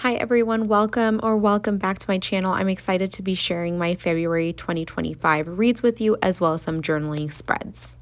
Hi everyone, welcome back to my channel. I'm excited to be sharing my February 2025 reads with you as well as some journaling spreads.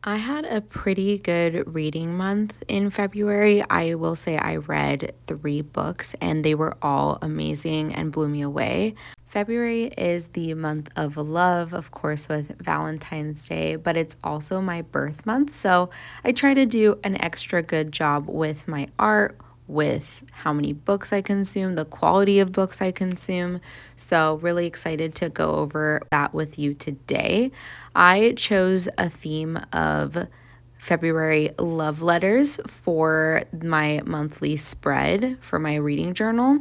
I had a pretty good reading month in February. I will say I read 3 books and they were all amazing and blew me away. February is the month of love, of course, with Valentine's Day, but it's also my birth month. So I try to do an extra good job with my art, with how many books I consume, the quality of books I consume. So, really excited to go over that with you today. I chose a theme of February love letters for my monthly spread for my reading journal.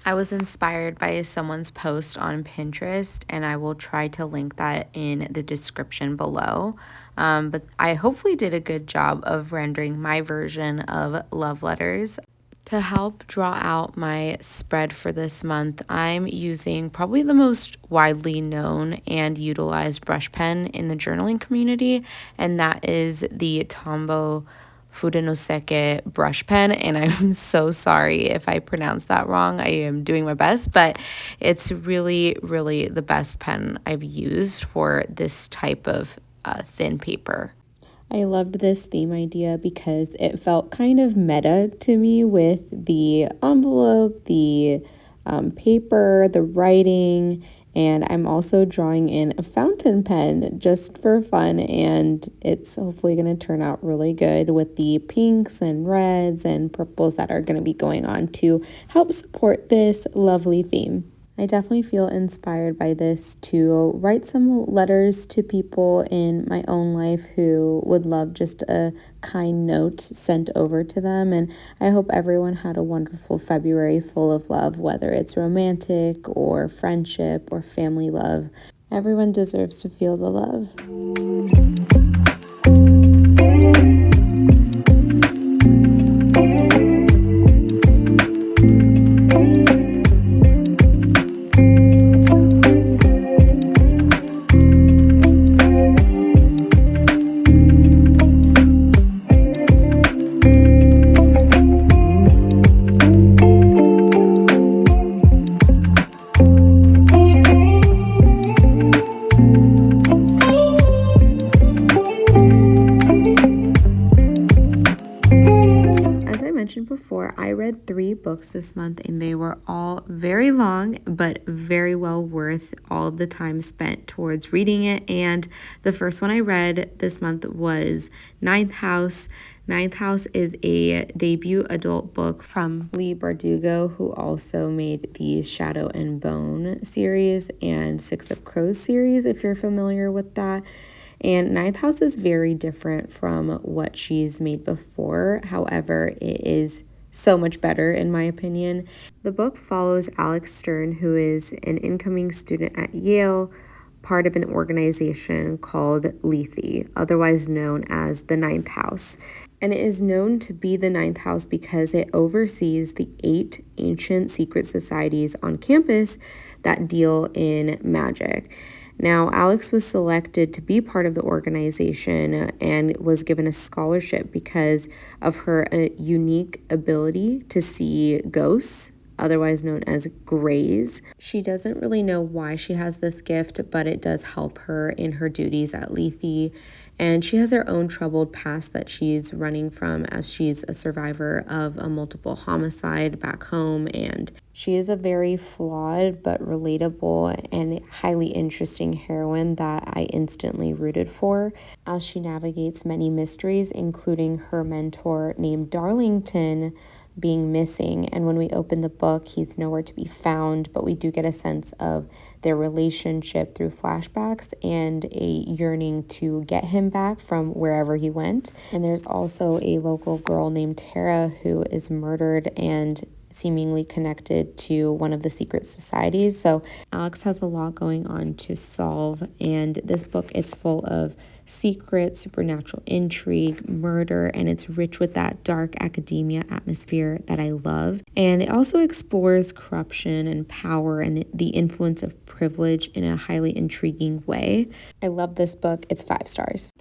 I was inspired by someone's post on Pinterest, and I will try to link that in the description below. But I hopefully did a good job of rendering my version of love letters. To help draw out my spread for this month, I'm using probably the most widely known and utilized brush pen in the journaling community, and that is the Tombow Fudenoseke brush pen. And I'm so sorry if I pronounced that wrong. I am doing my best, but it's really, really the best pen I've used for this type of thin paper. I loved this theme idea because it felt kind of meta to me with the envelope, the paper, the writing, and I'm also drawing in a fountain pen just for fun, and it's hopefully going to turn out really good with the pinks and reds and purples that are going to be going on to help support this lovely theme. I definitely feel inspired by this to write some letters to people in my own life who would love just a kind note sent over to them. And I hope everyone had a wonderful February full of love, whether it's romantic or friendship or family love. Everyone deserves to feel the love. Before, I read 3 books this month and they were all very long but very well worth all of the time spent towards reading it. And the first one I read this month was Ninth House. Ninth House is a debut adult book from Leigh Bardugo, who also made the Shadow and Bone series and Six of Crows series, if you're familiar with that. And Ninth House is very different from what she's made before. However, it is so much better in my opinion. The book follows Alex Stern, who is an incoming student at Yale, part of an organization called Lethe, otherwise known as the Ninth House. And it is known to be the Ninth House because it oversees the 8 ancient secret societies on campus that deal in magic. Now, Alex was selected to be part of the organization and was given a scholarship because of her unique ability to see ghosts, otherwise known as grays. She doesn't really know why she has this gift, but it does help her in her duties at Lethe. And she has her own troubled past that she's running from as she's a survivor of a multiple homicide back home. And she is a very flawed but relatable and highly interesting heroine that I instantly rooted for as she navigates many mysteries, including her mentor named Darlington being missing. And when we open the book, he's nowhere to be found, but we do get a sense of their relationship through flashbacks and a yearning to get him back from wherever he went. And there's also a local girl named Tara who is murdered and seemingly connected to one of the secret societies. So Alex has a lot going on to solve, and this book is full of secret, supernatural intrigue, murder, and it's rich with that dark academia atmosphere that I love. And it also explores corruption and power and the influence of privilege in a highly intriguing way. I love this book. It's 5 stars.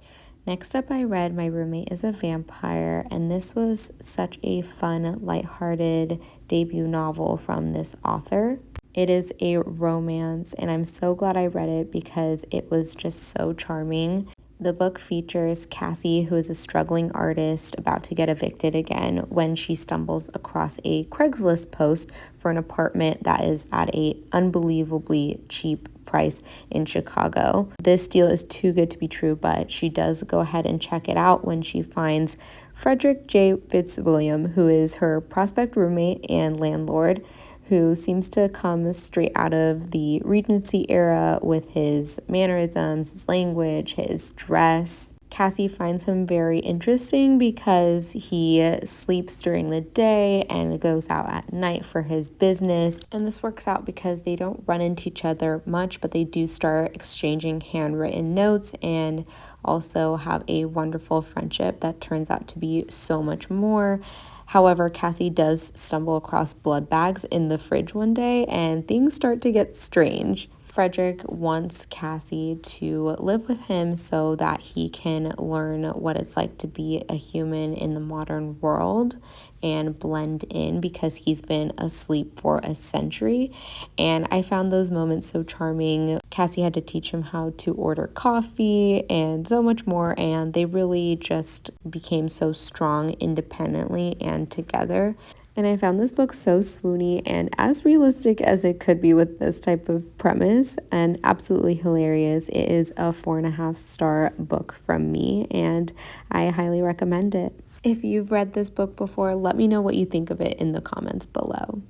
Next up, I read My Roommate is a Vampire, and this was such a fun, lighthearted debut novel from this author. It is a romance, and I'm so glad I read it because it was just so charming. The book features Cassie, who is a struggling artist about to get evicted again when she stumbles across a Craigslist post for an apartment that is at a unbelievably cheap price in Chicago. This deal is too good to be true, but she does go ahead and check it out when she finds Frederick J. Fitzwilliam, who is her prospect roommate and landlord, who seems to come straight out of the Regency era with his mannerisms, his language, his dress. Cassie finds him very interesting because he sleeps during the day and goes out at night for his business. And this works out because they don't run into each other much, but they do start exchanging handwritten notes and also have a wonderful friendship that turns out to be so much more. However, Cassie does stumble across blood bags in the fridge one day, and things start to get strange. Frederick wants Cassie to live with him so that he can learn what it's like to be a human in the modern world and blend in because he's been asleep for a century. And I found those moments so charming. Cassie had to teach him how to order coffee and so much more, and they really just became so strong independently and together. And I found this book so swoony and as realistic as it could be with this type of premise, and absolutely hilarious. It is a 4.5-star book from me, and I highly recommend it. If you've read this book before, let me know what you think of it in the comments below.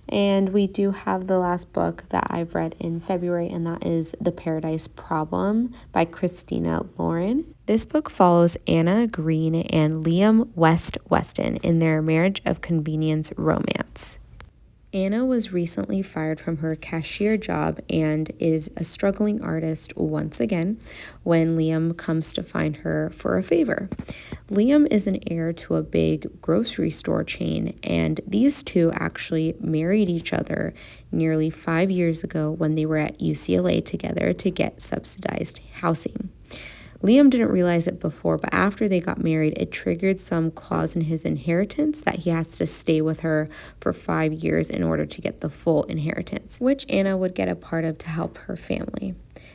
And we do have the last book that I've read in February, and that is The Paradise Problem by Christina Lauren. This book follows Anna Green and Liam Weston in their marriage of convenience romance. Anna was recently fired from her cashier job and is a struggling artist once again when Liam comes to find her for a favor. Liam is an heir to a big grocery store chain, and these two actually married each other nearly 5 years ago when they were at UCLA together to get subsidized housing. Liam didn't realize it before, but after they got married, it triggered some clause in his inheritance that he has to stay with her for 5 years in order to get the full inheritance, which Anna would get a part of to help her family.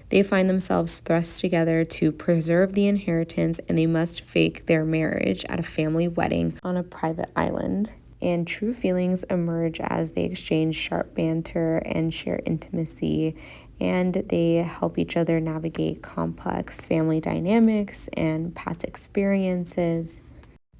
They find themselves thrust together to preserve the inheritance, and they must fake their marriage at a family wedding on a private island. And true feelings emerge as they exchange sharp banter and share intimacy, and they help each other navigate complex family dynamics and past experiences.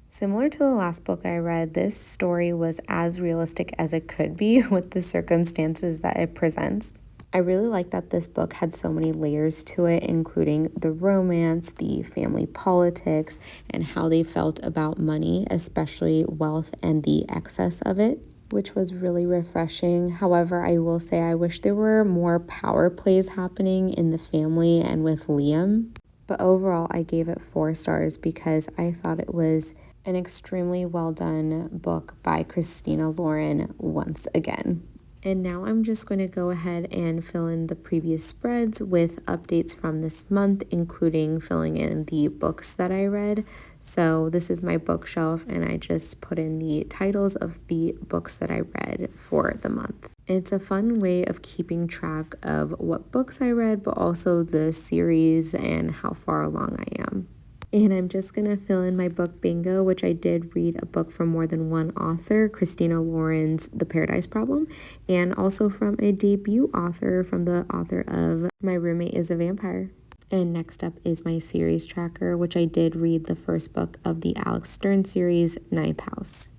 Similar to the last book I read, this story was as realistic as it could be with the circumstances that it presents. I really like that this book had so many layers to it, including the romance, the family politics, and how they felt about money, especially wealth and the excess of it, which was really refreshing. However, I will say I wish there were more power plays happening in the family and with Liam. But overall, I gave it 4 stars because I thought it was an extremely well done book by Christina Lauren once again. And now I'm just going to go ahead and fill in the previous spreads with updates from this month, including filling in the books that I read. So this is my bookshelf, and I just put in the titles of the books that I read for the month. It's a fun way of keeping track of what books I read, but also the series and how far along I am. And I'm just going to fill in my book bingo, which I did read a book from more than one author, Christina Lauren's The Paradise Problem, and also from a debut author, from the author of My Roommate is a Vampire. And next up is my series tracker, which I did read the first book of the Alex Stern series, Ninth House,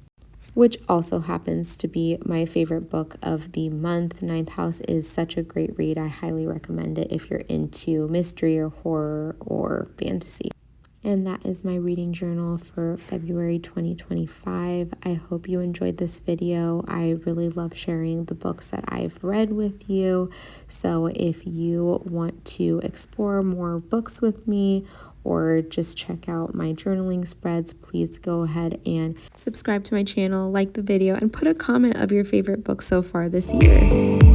which also happens to be my favorite book of the month. Ninth House is such a great read. I highly recommend it if you're into mystery or horror or fantasy. And that is my reading journal for February 2025. I hope you enjoyed this video. I really love sharing the books that I've read with you. So if you want to explore more books with me or just check out my journaling spreads, please go ahead and subscribe to my channel, like the video, and put a comment of your favorite book so far this year.